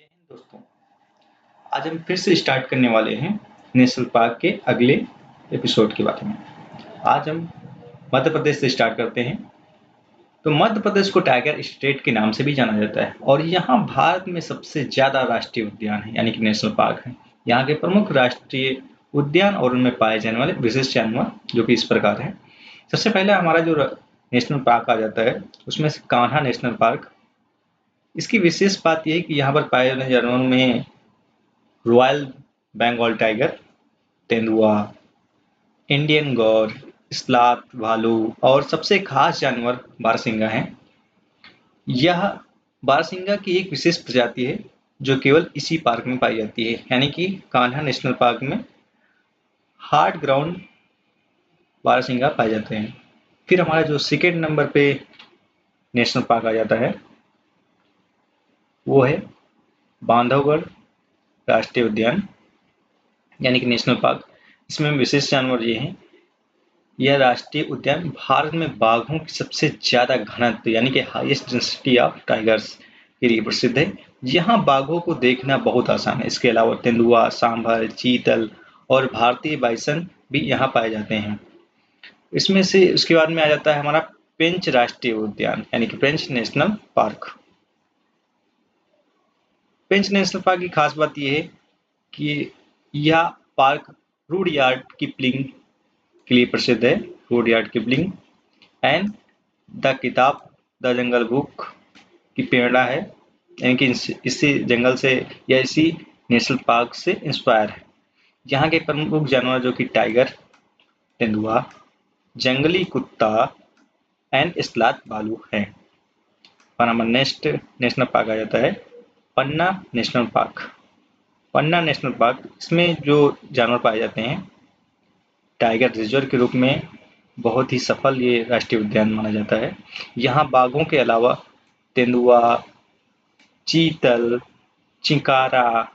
जय हिंद दोस्तों। आज हम फिर से स्टार्ट करने वाले हैं नेशनल पार्क के अगले एपिसोड के बारे में। आज हम मध्य प्रदेश से स्टार्ट करते हैं। तो मध्य प्रदेश को टाइगर स्टेट के नाम से भी जाना जाता है और यहाँ भारत में सबसे ज़्यादा राष्ट्रीय उद्यान है यानी कि नेशनल पार्क है। यहाँ के प्रमुख राष्ट्रीय उद्यान और उनमें पाए जाने वाले विशिष्ट जानवर जो कि इस प्रकार है। सबसे पहले हमारा जो नेशनल पार्क आ जाता है उसमें से कान्हा नेशनल पार्क। इसकी विशेष बात यह है कि यहाँ पर पाए जाने जानवरों में रॉयल बंगाल टाइगर, तेंदुआ, इंडियन गौर, स्लाथ भालू और सबसे खास जानवर बारहसिंगा है। यह बारहसिंगा की एक विशेष प्रजाति है जो केवल इसी पार्क में पाई जाती है यानी कि कान्हा नेशनल पार्क में हार्ड ग्राउंड बारहसिंगा पाए जाते हैं। फिर हमारा जो सेकेंड नंबर पे नेशनल पार्क आ जाता है वो है बांधवगढ़ राष्ट्रीय उद्यान यानी कि नेशनल पार्क। इसमें विशेष जानवर ये हैं, यह राष्ट्रीय उद्यान भारत में बाघों की सबसे ज्यादा घनत्व यानी कि हाईएस्ट डेंसिटी ऑफ टाइगर्स के लिए प्रसिद्ध है। यहाँ बाघों को देखना बहुत आसान है। इसके अलावा तेंदुआ, सांभर, चीतल और भारतीय बाइसन भी यहाँ पाए जाते हैं। इसमें से उसके बाद में आ जाता है हमारा पेंच राष्ट्रीय उद्यान यानी कि पेंच नेशनल पार्क। पेंच नेशनल पार्क की खास बात यह है कि यह पार्क रुडयार्ड किपलिंग के लिए प्रसिद्ध है। रुडयार्ड किपलिंग एंड द किताब द जंगल बुक की प्रेरणा है यानी कि इसी जंगल से या इसी नेशनल पार्क से इंस्पायर है। यहाँ के प्रमुख जानवर जो कि टाइगर, तेंदुआ, जंगली कुत्ता एंड स्लाथ भालू हैं। और हमारा नेक्स्ट नेशनल पार्क आ जाता है पन्ना नेशनल पार्क। पन्ना नेशनल पार्क, इसमें जो जानवर पाए जाते हैं टाइगर रिजर्व के रूप में बहुत ही सफल ये राष्ट्रीय उद्यान माना जाता है। यहाँ बाघों के अलावा तेंदुआ, चीतल, चिंकारा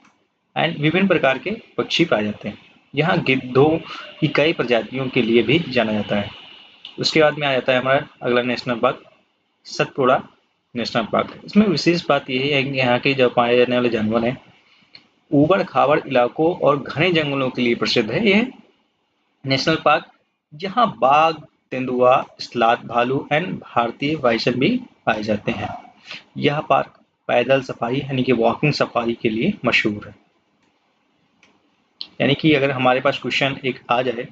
एंड विभिन्न प्रकार के पक्षी पाए जाते हैं। यहाँ गिद्धों की कई प्रजातियों के लिए भी जाना जाता है। उसके बाद में आ जाता है हमारा अगला national park Satpura national park. इसमें विशेष बात यह है कि यहाँ के जो पाए जाने वाले जानवर हैं ऊबड़ खाबड़ इलाकों और घने जंगलों के लिए प्रसिद्ध है यह नेशनल पार्क। जहाँ बाघ, तेंदुआ, स्लाथ भालू एंड भारतीय बाइसन भी पाए जाते हैं। यह पार्क पैदल सफारी यानी कि वॉकिंग सफारी के लिए मशहूर है। यानी कि अगर हमारे पास क्वेश्चन एक आ जाए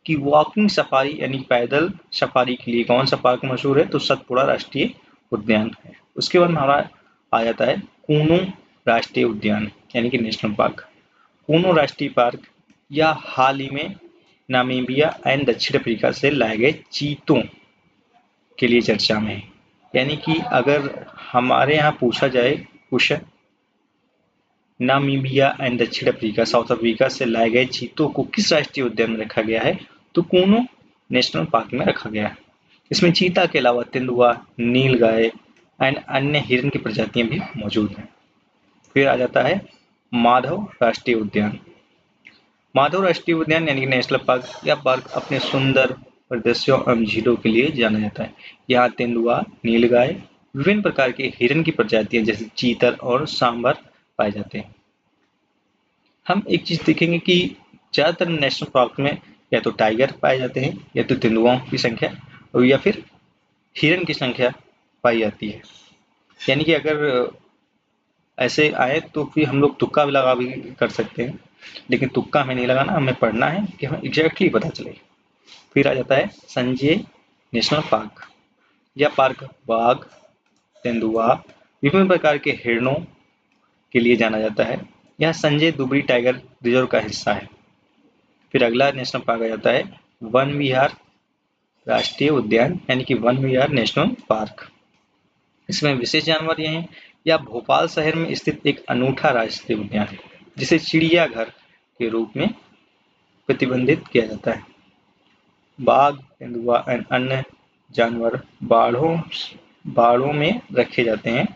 कि वॉकिंग सफारी यानी पैदल सफारी के लिए कौन सा पार्क मशहूर है तो सतपुड़ा राष्ट्रीय उद्यान है। उसके बाद में हमारा आ जाता है कूनो राष्ट्रीय उद्यान यानी कि नेशनल पार्क। कूनो राष्ट्रीय पार्क यह हाल ही में नामीबिया एंड दक्षिण अफ्रीका से लाए गए चीतों के लिए चर्चा में है। यानी कि अगर हमारे यहाँ पूछा जाए क्वेश्चन नामीबिया एंड दक्षिण अफ्रीका, साउथ अफ्रीका से लाए गए चीतों को किस राष्ट्रीय उद्यान में रखा गया है तो कूनो नेशनल पार्क में रखा गया है। इसमें चीता के अलावा तेंदुआ, नीलगाय एंड अन्य हिरन की प्रजातियां भी मौजूद हैं। फिर आ जाता है माधव राष्ट्रीय उद्यान। माधव राष्ट्रीय उद्यान यानी नेशनल पार्क, यह पार्क अपने सुंदर परिदृश्यों एवं झीलों के लिए जाना जाता है। यहाँ तेंदुआ, नीलगाय, विभिन्न प्रकार के हिरन की प्रजातियां जैसे चीतल और सांभर पाए जाते हैं। हम एक चीज देखेंगे कि ज्यादातर नेशनल पार्क में या तो टाइगर पाए जाते हैं या तो तेंदुआओं की संख्या और या फिर हिरन की संख्या पाई जाती है। यानी कि अगर ऐसे आए तो फिर हम लोग तुक्का भी लगा भी कर सकते हैं, लेकिन तुक्का हमें नहीं लगाना, हमें पढ़ना है कि हमें एग्जैक्टली पता चले। फिर आ जाता है संजय नेशनल पार्क। यह पार्क बाघ, तेंदुआ, विभिन्न प्रकार के हिरणों के लिए जाना जाता है। यह संजय दुबरी टाइगर रिजर्व का हिस्सा है। फिर अगला नेशनल पार्क आ जाता है वन विहार राष्ट्रीय उद्यान यानी कि वन विहार नेशनल पार्क। इसमें विशेष जानवर ये हैं, यह भोपाल शहर में स्थित एक अनूठा राष्ट्रीय उद्यान है जिसे चिड़ियाघर के रूप में प्रतिबंधित किया जाता है। बाघ, तेंदुआ एंड अन्य जानवर बाड़ों में रखे जाते हैं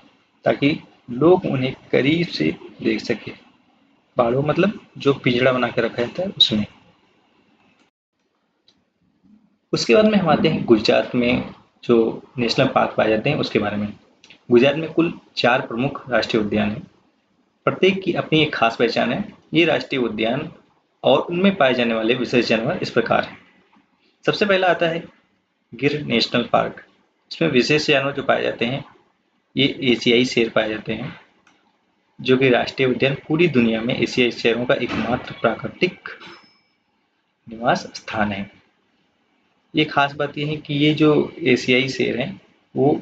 ताकि लोग उन्हें करीब से देख सके। बाड़ों मतलब जो पिंजड़ा बना के रखा जाता है उसमें। उसके बाद में हम आते हैं गुजरात में जो नेशनल पार्क पाए जाते हैं उसके बारे में। गुजरात में कुल 4 प्रमुख राष्ट्रीय उद्यान हैं। प्रत्येक की अपनी एक खास पहचान है। ये राष्ट्रीय उद्यान और उनमें पाए जाने वाले विशेष जानवर इस प्रकार हैं। सबसे पहला आता है गिर नेशनल पार्क। इसमें विशेष जानवर जो पाए जाते हैं, ये एशियाई शेर पाए जाते हैं, जो कि राष्ट्रीय उद्यान पूरी दुनिया में एशियाई शेरों का एकमात्र प्राकृतिक निवास स्थान है। ये खास बात यह है कि ये जो एशियाई शेर हैं, वो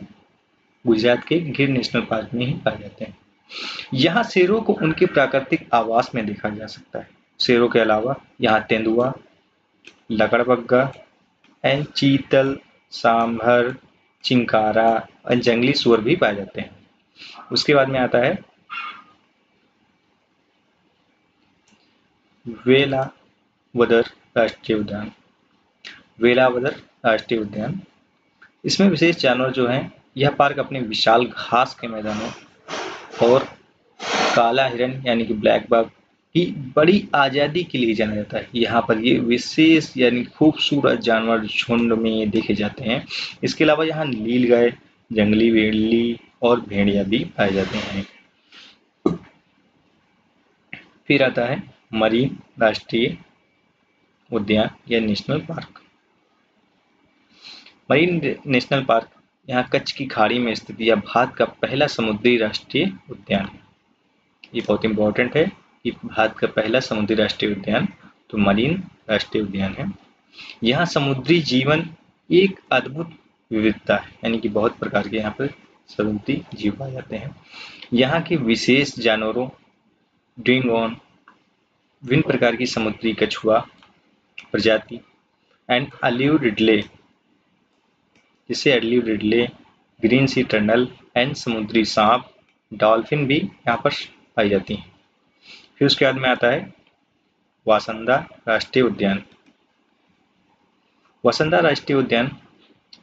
गुजरात के गिर नेशनल पार्क में ही पाए जाते हैं। यहाँ शेरों को उनके प्राकृतिक आवास में देखा जा सकता है। शेरों के अलावा यहाँ तेंदुआ, लकड़बग्गा एंड चीतल, सांभर, चिंकारा और जंगली सुअर भी पाए जाते हैं। उसके बाद में आता है वेलावदर राष्ट्रीय उद्यान। वेलावदर राष्ट्रीय उद्यान, इसमें विशेष जानवर जो हैं, यह पार्क अपने विशाल घास के मैदानों और काला हिरन यानी कि ब्लैक बग की बड़ी आजादी के लिए जाना जाता है। यहाँ पर ये विशेष यानी खूबसूरत जानवर झुंड में देखे जाते हैं। इसके अलावा यहाँ नीलगाय, जंगली बिल्ली और भेड़िया भी पाए जाते हैं। फिर आता है मरीन राष्ट्रीय उद्यान या national park. Marine national park यहाँ कच्छ की खाड़ी में स्थित यह भारत का पहला समुद्री राष्ट्रीय उद्यान है। ये बहुत इंपॉर्टेंट है कि भारत का पहला समुद्री राष्ट्रीय उद्यान तो मरीन राष्ट्रीय उद्यान है। यहाँ समुद्री जीवन एक अद्भुत विविधता है, यानी कि बहुत प्रकार के यहाँ पर समुद्री जीव पाए जाते हैं। यहाँ के विशेष जानवरों ड्यूगॉन, विभिन्न प्रकार की समुद्री कछुआ प्रजाति एंड ऑलिव रिडले, जिसे olive Ridley, green sea turtle and समुद्री सांप, डॉल्फिन भी यहाँ पर पाई जाती हैं। फिर उसके बाद में आता है वासंदा राष्ट्रीय उद्यान। वासंदा राष्ट्रीय उद्यान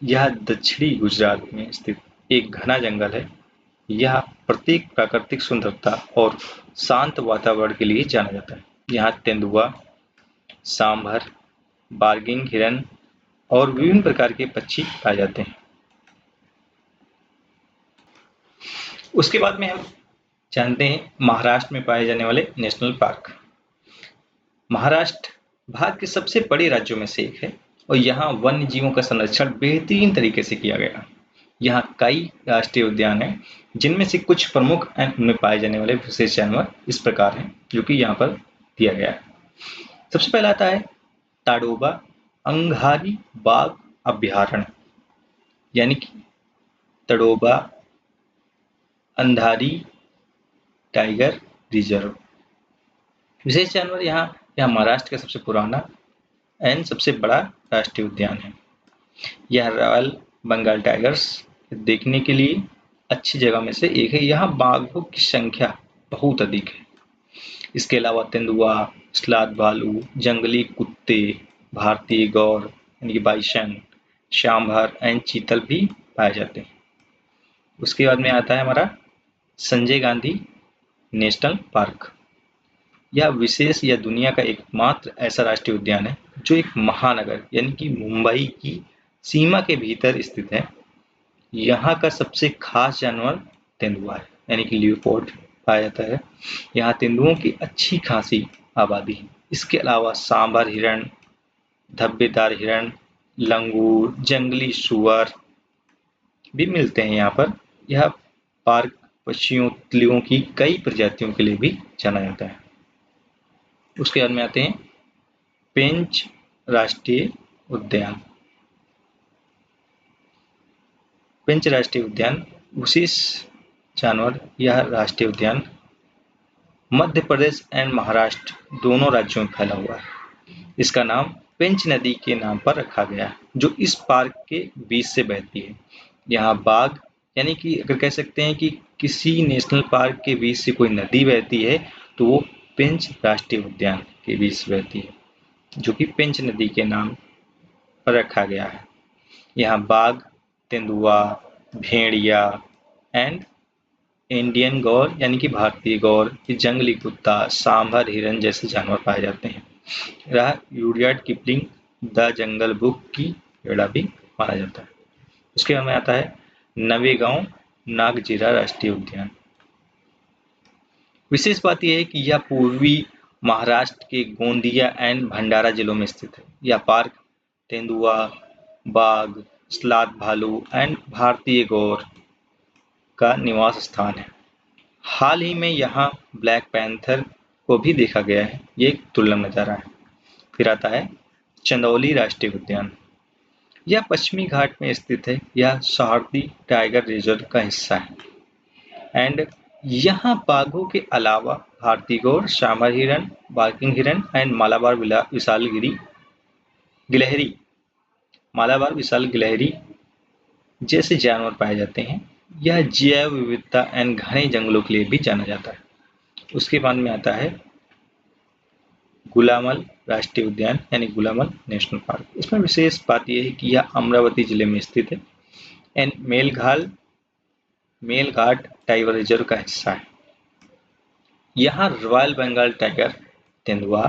यह दक्षिणी गुजरात में स्थित एक घना जंगल है। यह प्रत्येक प्राकृतिक सुंदरता और शांत वातावरण के लिए जाना जाता है। यहाँ तेंदुआ, सांभर, बार्किंग हिरन और विभिन्न प्रकार के पक्षी पाए जाते हैं। उसके बाद में हम जानते हैं महाराष्ट्र में पाए जाने वाले नेशनल पार्क। महाराष्ट्र भारत के सबसे बड़े राज्यों में से एक है और यहाँ वन्य जीवों का संरक्षण बेहतरीन तरीके से किया गया। यहाँ कई राष्ट्रीय उद्यान हैं, जिनमें से कुछ प्रमुख एंड उनमें पाए जाने वाले विशेष जानवर इस प्रकार हैं, जो कि यहाँ पर दिया गया है। सबसे पहला आता है ताडोबा अंगारी बाघ अभ्यारण्य, यानी कि तड़ोबा अंधारी टाइगर रिजर्व। विशेष जानवर यह महाराष्ट्र का सबसे पुराना एंड सबसे बड़ा राष्ट्रीय उद्यान है। यह रॉयल बंगाल टाइगर्स देखने के लिए अच्छी जगह में से एक है। यहाँ बाघों की संख्या बहुत अधिक है। इसके अलावा तेंदुआ, स्लाद भालू, जंगली कुत्ते, भारतीय गौर यानी कि बाइसन, सांभर एंड चीतल भी पाए जाते हैं। उसके बाद में आता है हमारा संजय गांधी नेशनल पार्क। यह विशेष या दुनिया का एकमात्र ऐसा राष्ट्रीय उद्यान है जो एक महानगर यानी कि मुंबई की सीमा के भीतर स्थित है। यहाँ का सबसे खास जानवर तेंदुआ है, यानी कि लियोपोल्ड पाया जाता है। यहाँ तेंदुओं की अच्छी खासी आबादी है। इसके अलावा सांभर हिरण, धब्बेदार हिरण, लंगूर, जंगली सुअर भी मिलते हैं यहाँ पर। यह पार्क पक्षियों, तितलियों की कई प्रजातियों के लिए भी जाना जाता है। उसके बाद में आते हैं पेंच राष्ट्रीय उद्यान। पेंच राष्ट्रीय उद्यान विशेष जानवर यह राष्ट्रीय उद्यान मध्य प्रदेश एंड महाराष्ट्र दोनों राज्यों में फैला हुआ है। इसका नाम पेंच नदी के नाम पर रखा गया है, जो इस पार्क के बीच से बहती है। यहाँ बाघ, यानी कि अगर कह सकते हैं कि किसी नेशनल पार्क के बीच से कोई नदी बहती है तो वो पेंच राष्ट्रीय उद्यान के बीच से बहती है, जो कि पेंच नदी के नाम पर रखा गया है। यहाँ बाघ, तेंदुआ, भेड़िया एंड इंडियन गौर यानी कि भारतीय गौर, जंगली कुत्ता, सांभर हिरन जैसे जानवर पाए जाते हैं। रहा Rudyard Kipling the jungle book की पेड़ा भी माना जाता है। उसके बाद में आता है नवेगांव नागजीरा राष्ट्रीय उद्यान। विशेष बात यह है कि यह पूर्वी महाराष्ट्र के गोंदिया एंड भंडारा जिलों में स्थित है। यह पार्क तेंदुआ, बाघ, स्लाथ भालू एंड भारतीय गौर का निवास स्थान है। हाल ही में यहाँ ब्लैक पैंथर को भी देखा गया है। ये एक दुर्लभ नजारा है। फिर आता है चंदौली राष्ट्रीय उद्यान। यह पश्चिमी घाट में स्थित है। यह सह्याद्री टाइगर रिजर्व का हिस्सा है एंड यहाँ बाघों के अलावा भारतीय गौर, श्यामल हिरन, बार्किंग हिरन एंड गिलहरी मालाबार विशाल गिलहरी जैसे जानवर पाए जाते हैं। यह जैव विविधता एंड घने जंगलों के लिए भी जाना जाता है। उसके बाद में आता है गुलामल राष्ट्रीय उद्यान यानी गुलामल नेशनल पार्क। इसमें विशेष बात यह है कि यह अमरावती जिले में स्थित है एंड मेलघाट टाइगर रिजर्व का हिस्सा है। यहाँ रॉयल बंगाल टाइगर, तेंदुआ,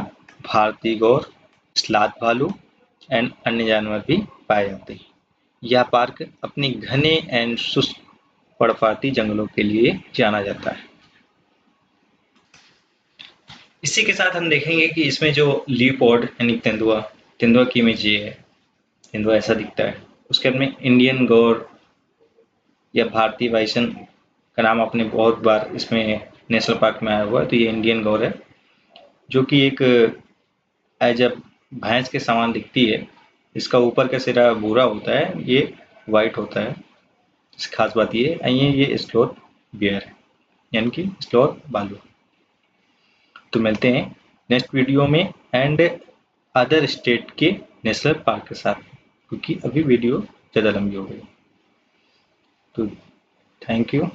भारतीय गौर, स्लाथ भालू एंड अन्य जानवर भी पाए जाते हैं। यह पार्क अपने घने एंड शुष्क पर्णपाती जंगलों के लिए जाना जाता है। इसी के साथ हम देखेंगे कि इसमें जो लीपर्ड यानी तेंदुआ की इमेज ये है। तेंदुआ ऐसा दिखता है। उसके बाद में इंडियन गौर या भारतीय बाइसन का नाम आपने बहुत बार इसमें नेशनल पार्क में आया हुआ है। तो ये इंडियन गौर है जो कि एक एज अ भैंस के समान दिखती है। इसका ऊपर का सिरा भूरा होता है, ये वाइट होता है। खास बात ये है ये स्लोथ बियर है यानी कि स्लोथ भालू। तो मिलते हैं नेक्स्ट वीडियो में एंड अदर स्टेट के नेशनल पार्क के साथ, क्योंकि अभी वीडियो ज़्यादा लंबी हो गई। तो thank you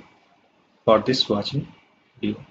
for this watching video.